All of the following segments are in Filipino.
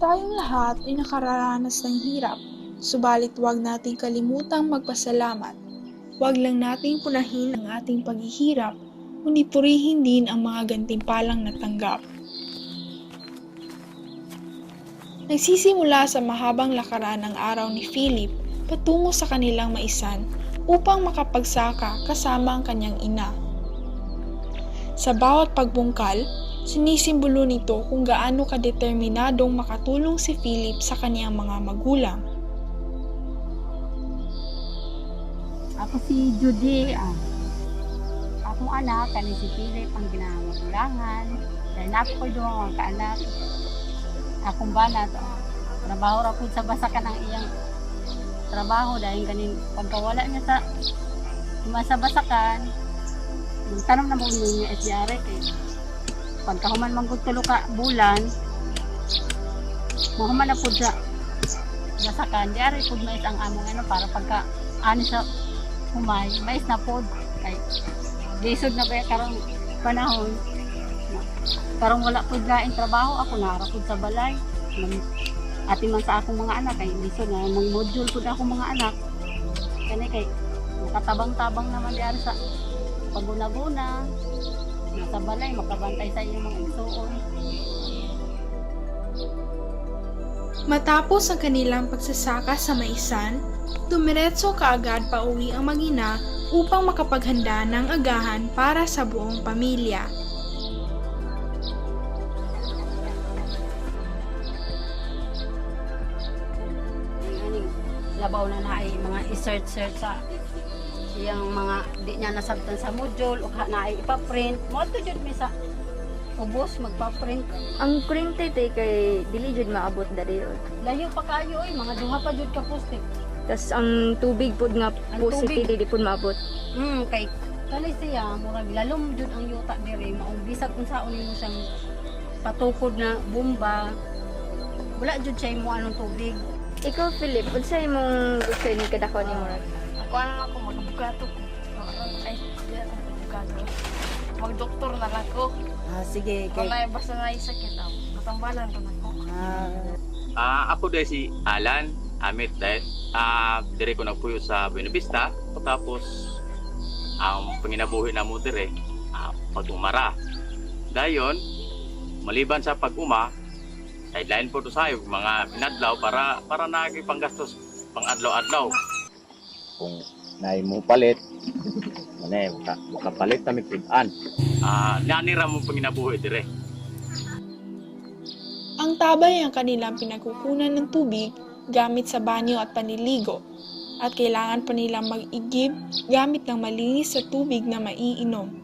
Tayong lahat ay nakararanas ng hirap, subalit huwag nating kalimutang magpasalamat. Huwag lang nating punahin ang ating paghihirap, kundi purihin din ang mga gantimpalang natanggap. Nagsisimula sa mahabang lakaran ang araw ni Philip patungo sa kanilang maisan upang makapagsaka kasama ang kanyang ina. Sa bawat pagbungkal, sinisimbolo nito kung gaano kadeterminadong makatulong si Philip sa kaniyang mga magulang. Ako si Judy, akong anak, kani si Philip ang ginamagulangan. Dahil ako ko'y duwang kaanak. Akong banat, trabaho ra po sa basakan ang iyang trabaho dahil kanin pagkawala niya sa basakan, tanong na mo niya SDR kay pagkahuman manggod tulo ka bulan, mahuman na po sa basakan, diari po mais ang among para pagka ani sa humay, mais na po kay lisod na ba karong panahon. Karong wala po gaing trabaho, ako nara po sa balay. Ati man sa akong mga anak, kay lisod na mag-module po na akong mga anak. Kaya nakatabang-tabang naman diyan sa paguna-guna. Nasa balay, makabantay sa inyong mga igsuon. Matapos ang kanilang pagsasaka sa maisan, dumiretso kaagad pa uwi ang mag-ina upang makapaghanda ng agahan para sa buong pamilya. Labaw na ay mga i-search sa iyang mga di niya nasabtan sa module o na ay ipaprint mo to jud mi sa ubos magpa-print. Ang printed kay dili jud maabot dali. Layo pa kayo mga duha pa jud ka poste. Tas ang tubig pud nga positive dili pud maabot. Kay kani siya murag lalom jud ang yuta diri maong bisag kung saon nimo siyang patukod na bomba. Wala jud siya mo anong tubig. Ikaw Philip, unsay imong gusto ni kadako ni Murag? Ako ako magbugato ko. Ay, magbugato. Mag-doktor na lang ko. Sige Kung na basta na sakit ako, katambalan ko na ko. Ako dahil si Alan Amit dahil dire ko nagpuyo sa Buena Vista tapos ang panginabuhi na mo dire pag-umara. Dayon maliban sa pag-uma sideline po to sayo mga pinadlaw para nakikipanggastos pang adlaw-adlaw. Kung naay mo palit, makapalit kami kudan. Nanira mo panginabuhi dire. Ang tabay ang kanilang pinagkukunan ng tubig gamit sa banyo at panliligo at kailangan pa nilang mag-igib gamit ng malinis sa tubig na maiinom.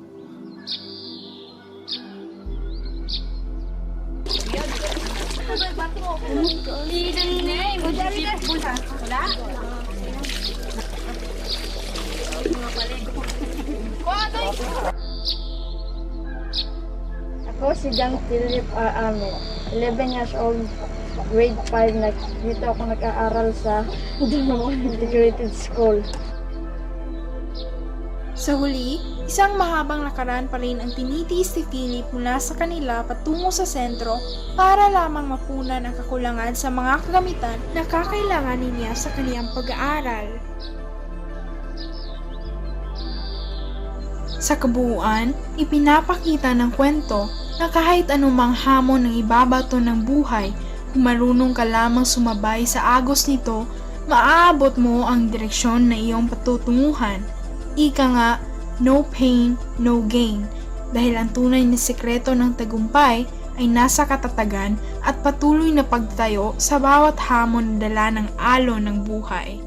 Ako si John Philip R. Amit, 11 years old, grade 5, dito ako nag-aaral sa Integrated School. Sa huli, isang mahabang lakaran pa rin ang tinitiis ni Philip mula sa kanila patungo sa sentro para lamang mapunan ang kakulangan sa mga kagamitan na kakailanganin niya sa kaniyang pag-aaral. Sa kabuuan, ipinapakita ng kwento na kahit anumang hamon ng ibabato ng buhay, kung marunong ka lamang sumabay sa agos nito, maaabot mo ang direksyon na iyong patutunguhan. Ika nga, no pain, no gain, dahil ang tunay na sekreto ng tagumpay ay nasa katatagan at patuloy na pagtayo sa bawat hamon na dala ng alon ng buhay.